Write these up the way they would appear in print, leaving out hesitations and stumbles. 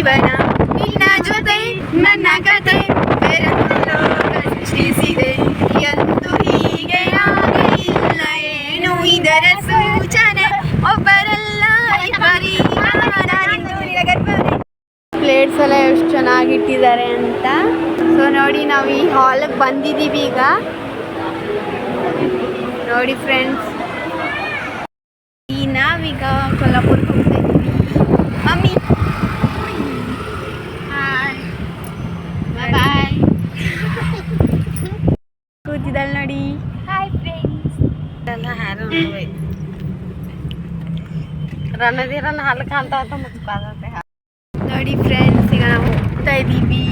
ಜೀವನ ನಿನ್ನ ಜೊತೆ ನನ್ನ ಕತೆ ಸೃಷ್ಟಿಸಿದೆ ಎಂದು ಹೀಗೆ ಇಲ್ಲ ಏನು ಇದರ ಸೂಚನೆ ಒಬ್ಬರಲ್ಲ ಪ್ಲೇಟ್ಸ್ ಎಲ್ಲ ಎಷ್ಟು ಚೆನ್ನಾಗಿಟ್ಟಿದ್ದಾರೆ ಅಂತ. ಸೊ ನೋಡಿ ನಾವು ಈ ಹಾಲಿಗೆ ಬಂದಿದ್ದೀವಿ ಈಗ. ನೋಡಿ ಫ್ರೆಂಡ್ಸ್, ನಾವೀಗ ಕೊಲ್ಲಾಪುರಕ್ಕೆ ಹೋಗ್ತಾ ಇದ್ದೀವಿ. ಮಮ್ಮಿ ಹಾಯ್ ಬಾಯ್ ಕೂತಿದ್ದಾಳೆ ನೋಡಿ. Hi friends. ರಣದೀರನ್ನ ಹಾಲಕ್ಕೆ ಅಂತ ಮುಚ್ಕಾದತ್ತೆ. ನೋಡಿ ಫ್ರೆಂಡ್ಸ್, ಈಗ ನಾವು ಹೋಗ್ತಾ ಇದ್ದೀವಿ.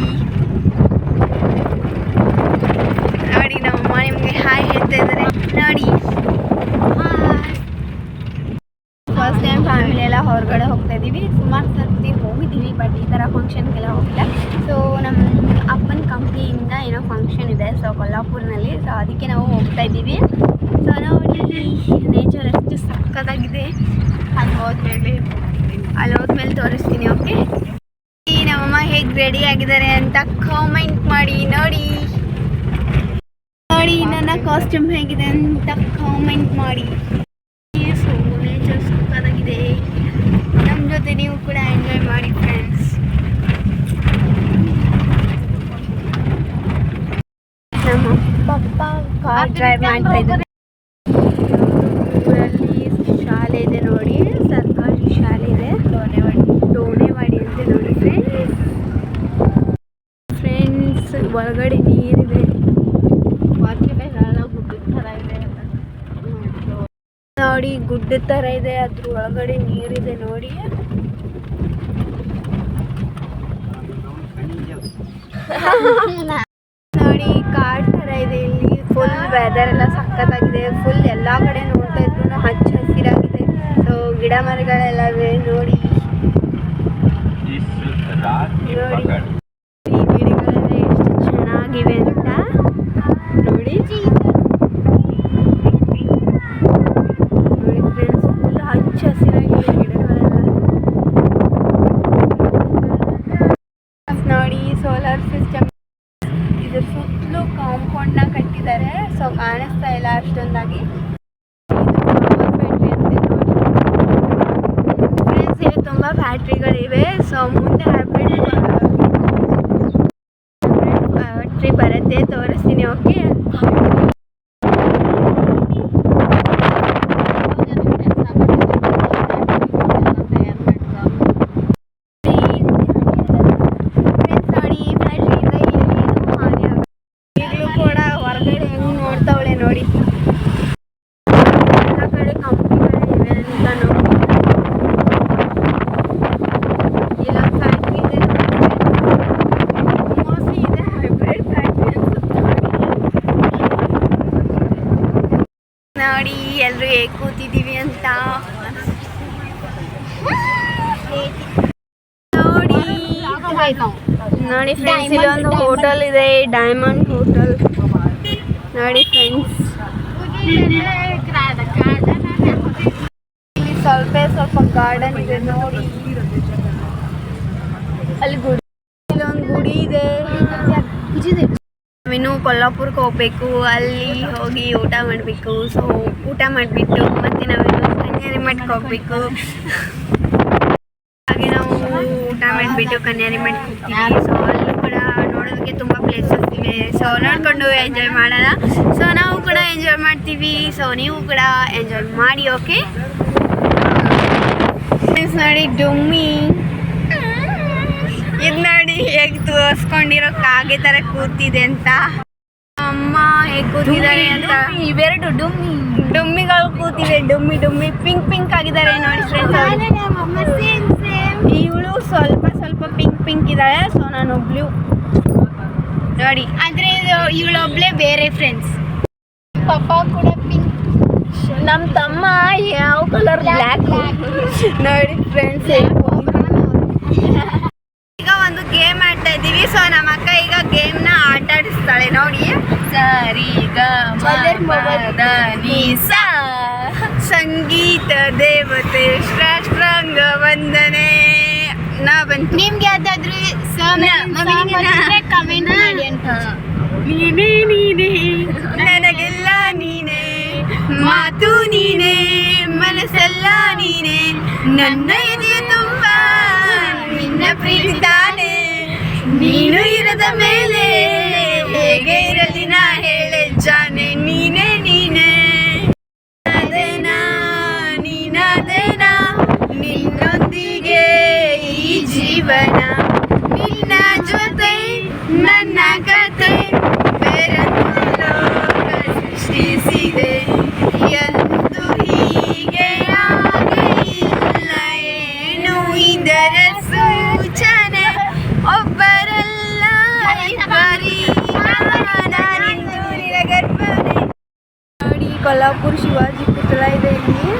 ನೋಡಿ ನಮ್ಮಮ್ಮ ನಿಮಗೆ ಹಾಯ್ ಹೇಳ್ತಾ ಇದ್ದಾರೆ ನೋಡಿ. ಫಸ್ಟ್ ಟೈಮ್ ಫ್ಯಾಮಿಲಿ ಎಲ್ಲ ಹೊರಗಡೆ ಹೋಗ್ತಾ ಇದ್ದೀವಿ. ಸುಮಾರು ಸರ್ತಿ ಹೋಗಿದ್ದೀವಿ, ಬಟ್ ಈ ಥರ ಫಂಕ್ಷನ್ಗೆಲ್ಲ ಹೋಗಿಲ್ಲ. ಸೊ ನಮ್ಮ ಅಪ್ಪನ ಕಂಪ್ನಿಯಿಂದ ಏನೋ ಫಂಕ್ಷನ್ ಇದೆ ಸೊ ಕೊಲ್ಲಾಪುರ್ನಲ್ಲಿ. ಸೊ ಅದಕ್ಕೆ ನಾವು ಹೋಗ್ತಾ ಇದ್ದೀವಿ. ಸೊ ನೋಡಿ ನೇಚರ್ ಎಷ್ಟು ಸಕ್ಕತ್ತಾಗಿದೆ. ಅಲ್ಲಿ ಹೋದ್ಮೇಲೆ ತೋರಿಸ್ತೀನಿ. ಓಕೆ, ನಮ್ಮಮ್ಮ ಹೇಗೆ ರೆಡಿ ಆಗಿದ್ದಾರೆ ಅಂತ ಕಾಮೆಂಟ್ ಮಾಡಿ ನೋಡಿ. ನೋಡಿ ನನ್ನ ಕಾಸ್ಟ್ಯೂಮ್ ಹೇಗಿದೆ ಅಂತ ಕಾಮೆಂಟ್ ಮಾಡಿ. ಸೊ ನೇಚರ್ ಸಕ್ಕತ್ತಾಗಿದೆ. ನಮ್ಮ ಜೊತೆ ನೀವು ಕೂಡ ಎಂಜಾಯ್ ಮಾಡಿ ಫ್ರೆಂಡ್ಸ್. ನಮ್ಮ ಪಪ್ಪ ಕಾರ್ ಡ್ರೈವ್ ಮಾಡ್ತಾ ಇದ್ದಾರೆ. ಊರಲ್ಲಿ ಶಾಲೆ ಇದೆ ನೋಡಿ, ಸರ್ಕಾರಿ ಶಾಲೆ ಇದೆ, ಡೋಣೆವಾಡಿ ಅಂತ ನೋಡಿ ಫ್ರೆಂಡ್ಸ್. ಒಳಗಡೆ ನೀರಿದೆ, ನೋಡಿ ಗುಡ್ಡದ ಥರ ಇದೆ, ಅದ್ರ ಒಳಗಡೆ ನೀರಿದೆ ನೋಡಿ. ನೋಡಿ ಕಾಡ್ ಥರ ಇದೆ ಇಲ್ಲಿ. ಫುಲ್ ವೆದರ್ ಎಲ್ಲ ಸಖತ್ತಾಗಿದೆ. ಫುಲ್ ಎಲ್ಲ ಕಡೆ ನೋಡ್ತಾ ಇದ್ರು ಹಚ್ಚ ಹಸಿರಾಗಿದೆ. ಸೊ ಗಿಡ ಮರಗಳೆಲ್ಲ ಇವೆ ನೋಡಿ. ನೋಡಿ ಈ ಗಿಡಗಳೆಲ್ಲ ಎಷ್ಟು ಚೆನ್ನಾಗಿವೆ ಅಂತ ನೋಡಿ. ನೋಡಿ ಫ್ರೆಂಡ್ಸ್, ಫುಲ್ ಹಚ್ಚ ಹಸಿರಾಗಿದೆ ಗಿಡಗಳೆಲ್ಲ. ನೋಡಿ ಸೋಲಾರ್ ಸಿಸ್ಟಮ್, ಇದ್ರ ಸುತ್ತಲೂ ಕಾಂಪೌಂಡ್ನ ಕಟ್ಟಿದ್ದಾರೆ. ಸೊ ಕಾಣಿಸ್ತಾ ಇಲ್ಲ ಅಷ್ಟೊಂದಾಗಿ. ಫ್ರೆಂಡ್ಸ್, ಇಲ್ಲಿ ತುಂಬ ಫ್ಯಾಕ್ಟ್ರಿಗಳಿವೆ. ಸೊ ಮುಂದೆ ಹೈಬ್ರಿಡ್ ಫ್ಯಾಕ್ಟ್ರಿ ಬರುತ್ತೆ, ತೋರಿಸ್ತೀನಿ. ಓಕೆ, ನೋಡಿ ಎಲ್ಲ ಕಡೆ ಕಂಪ್ನಿಗಳಿವೆ ಅಂತ ನೋಡಿ. ಇಲ್ಲ ಫ್ಯಾಕ್ಟ್ರಿ ಇದೆ ಮೋಸ್ಟ್ಲಿ ಇದೆ ಹೈಬ್ರಿಡ್ ಫ್ಯಾಕ್ಟ್ರಿ ಅನ್ಸುತ್ತೆ ನೋಡಿ. ಎಲ್ಲರೂ ಹೇಗೆ ಕೂತಿದ್ದೀವಿ ಅಂತ ನೋಡಿ. ನೋಡಿ ಫ್ರೆಂಡ್ಸ್, ಇಲ್ಲೊಂದು ಹೋಟೆಲ್ ಇದೆ, ಡೈಮಂಡ್ ಹೋಟೆಲ್ ನೋಡಿ ಫ್ರೆಂಡ್ಸ್. ಇಲ್ಲಿ ಸ್ವಲ್ಪ ಗಾರ್ಡನ್ ಇದೆ ನೋಡಿ. ಅಲ್ಲಿ ಗುಡಿ, ಇಲ್ಲೊಂದು ಗುಡಿ ಇದೆ. ನಾವಿನ್ನು ಕೊಲ್ಲಾಪುರಕ್ಕೆ ಹೋಗ್ಬೇಕು, ಅಲ್ಲಿ ಹೋಗಿ ಊಟ ಮಾಡಬೇಕು. ಸೊ ಊಟ ಮಾಡಿಬಿಟ್ಟು ಮತ್ತೆ ನಾವಿನ್ನು ಕನ್ಯಾರಿ ಮಠಕ್ಕೆ ಹೋಗ್ಬೇಕು. ಹಾಗೆ ನಾವು ಊಟ ಮಾಡಿಬಿಟ್ಟು ಕನ್ಯಾರಿ ಮಠಕ್ಕೆ ಹೋಗ್ತೀವಿ. ಸೊ ಅಲ್ಲೂ ಕೂಡ ನೋಡೋದಕ್ಕೆ ತುಂಬ ಪ್ಲೇಸಸ್ ಇವೆ. ಸೊ ನೋಡಿಕೊಂಡು ಎಂಜಾಯ್ ಮಾಡೋಣ. ಸೊ ನಾವು ಕೂಡ ಎಂಜಾಯ್ ಮಾಡ್ತೀವಿ. ಸೊ ನೀವು ಕೂಡ ಎಂಜಾಯ್ ಮಾಡಿ. ಓಕೆ ನೋಡಿ ಡುಮ್ಮಿ ಇದು ನೋಡಿ ಹೇಗೆ ತೋರಿಸ್ಕೊಂಡಿರೋ ಕಾಗೆ ಥರ ಕೂತಿದೆ ಅಂತ. ಅಮ್ಮ ಹೇಗೆ ಕೂತಿದ್ದಾರೆ ಅಂತ. ಇವೆರಡು ಡುಮ್ಮಿಗಳು ಕೂತಿವೆ. ಡುಮ್ಮಿ ಪಿಂಕ್ ಆಗಿದ್ದಾರೆ ನೋಡಿ ಫ್ರೆಂಡ್ಸ್. ಇವಳು ಸ್ವಲ್ಪ ಪಿಂಕ್ ಇದ್ದಾಳೆ. ಸೊ ನಾನು ಬ್ಲೂ ನೋಡಿ. ಆದರೆ ಇವಳೊಬ್ಳೆ ಬೇರೆ ಫ್ರೆಂಡ್ಸ್. ಪಪ್ಪ ಕೂಡ ಪಿಂಕ್. ನಮ್ಮ ತಮ್ಮ ಯಾವ ಕಲರ್ ಬ್ಲ್ಯಾಕ್ ನೋಡಿ ಫ್ರೆಂಡ್ಸ್. ಈಗ ಒಂದು ಗೇಮ್ ಆಡ್ತಾ ಇದ್ದೀವಿ. ಸೊ ನಮ್ಮ ಅಕ್ಕ ಈಗ ಗೇಮ್ನ ಆಟ ಆಡಿಸ್ತಾಳೆ ನೋಡಿ. ಸರಿ ಗ ಸಂಗೀತ ದೇವತೆ ಶ್ರೇಷ್ಠಾಂಗ ವಂದನೆ ನಾ ಬಂತು. ನಿಮ್ಗೆ ಯಾವ್ದಾದ್ರು ಕಮೆಂಟ್ ಮಾಡಿ ಅಂತ. ನೀನೇ ನೀನೇ ನನಗೆಲ್ಲ ನೀನೇ, ಮಾತು ನೀನೇ, ಮನಸ್ಸೆಲ್ಲ ನೀನೇ, ನನ್ನ ಎದೆಯ ತುಂಬ ನಿನ್ನ ಪ್ರೀತಿ ತಾನೇ. ನೀನು ಇರದ ಮೇಲೆ ಹೇಗೆ ಇರಲಿ ನಾ ಹೇಳೆ ಜಾನೆ. ನೀನೇ ನೀನೇ ಅದೇನಾ ನೀನಾದೇನಾ, ನಿನ್ನೊಂದಿಗೆ ಈ ಜೀವನ, ನಿನ್ನ ಜೊತೆ ನನ್ನ ಕತೆ, ಬೇರೊಂದು ಲೋಕ ಸೃಷ್ಟಿಸಿದೆ. ಎಂದು ಹೀಗೆ ಆಗಲಿಲ್ಲ ಏನು ಇದರ ಸೂಚನೆ, ಒಬ್ಬರಲ್ಲ ಇಬ್ಬರಿ ನಾನಿಂದು ನಿರಗರ್ಭನೆ. ನೋಡಿ ಕೊಲ್ಲಾಪುರ ಶಿವಾಜಿ ಪುತಳ ಇದೆ ಇಲ್ಲಿ.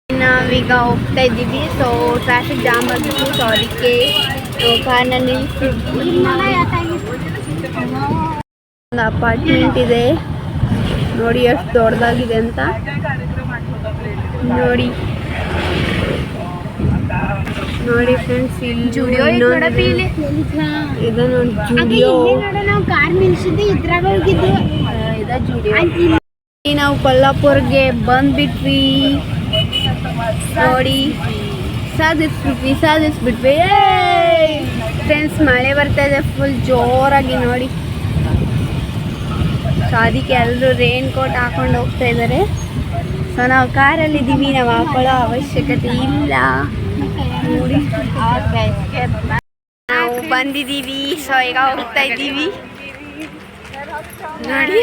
ನಾವೀಗ ಹೋಗ್ತಾ ಇದ್ದೀವಿ. ಸೊ ಟ್ರಾಫಿಕ್ ಜಾಮ್ ಆಗಿತ್ತು, ಸೊ ಅದಕ್ಕೆ ಕಾರ್ನ ನಿಲ್ಲಿಸಿದ್ವಿ. ಒಂದು ಅಪಾರ್ಟ್ಮೆಂಟ್ ಇದೆ ನೋಡಿ ಎಷ್ಟು ದೊಡ್ಡದಾಗಿದೆ ಅಂತ. ನೋಡಿ ನೋಡಿ ಫ್ರೆಂಡ್ಸ್, ಇಲ್ಲಿ ಜುಡಿಯೋ ಇದೆ ನೋಡಿ. ಜುಡಿಯೋ ನಾವು ಕಾರ್ ನಿಲ್ಸಿದ್ದು ಇದ್ರಾಗ ಹೋಗಿದ್ದು. ನಾವು ಕೊಲ್ಲಾಪುರ್ಗೆ ಬಂದ್ಬಿಟ್ವಿ ನೋಡಿ. ಸಾಧಿಸ್ಬಿಟ್ವಿ ಫ್ರೆಂಡ್ಸ್. ಮಳೆ ಬರ್ತಾ ಇದೆ ಫುಲ್ ಜೋರಾಗಿ ನೋಡಿ. ಸೊ ಅದಕ್ಕೆ ಎಲ್ಲರೂ ರೈನ್ ಕೋಟ್ ಹಾಕೊಂಡು ಹೋಗ್ತಾ ಇದ್ದಾರೆ. ಸೊ ನಾವು ಕಾರಲ್ಲಿದ್ದೀವಿ, ನಾವು ಹಾಕೊಳ್ಳೋ ಅವಶ್ಯಕತೆ ಇಲ್ಲ ನೋಡಿ. ನಾವು ಬಂದಿದ್ದೀವಿ. ಸೊ ಈಗ ಹೋಗ್ತಾ ಇದ್ದೀವಿ ನೋಡಿ.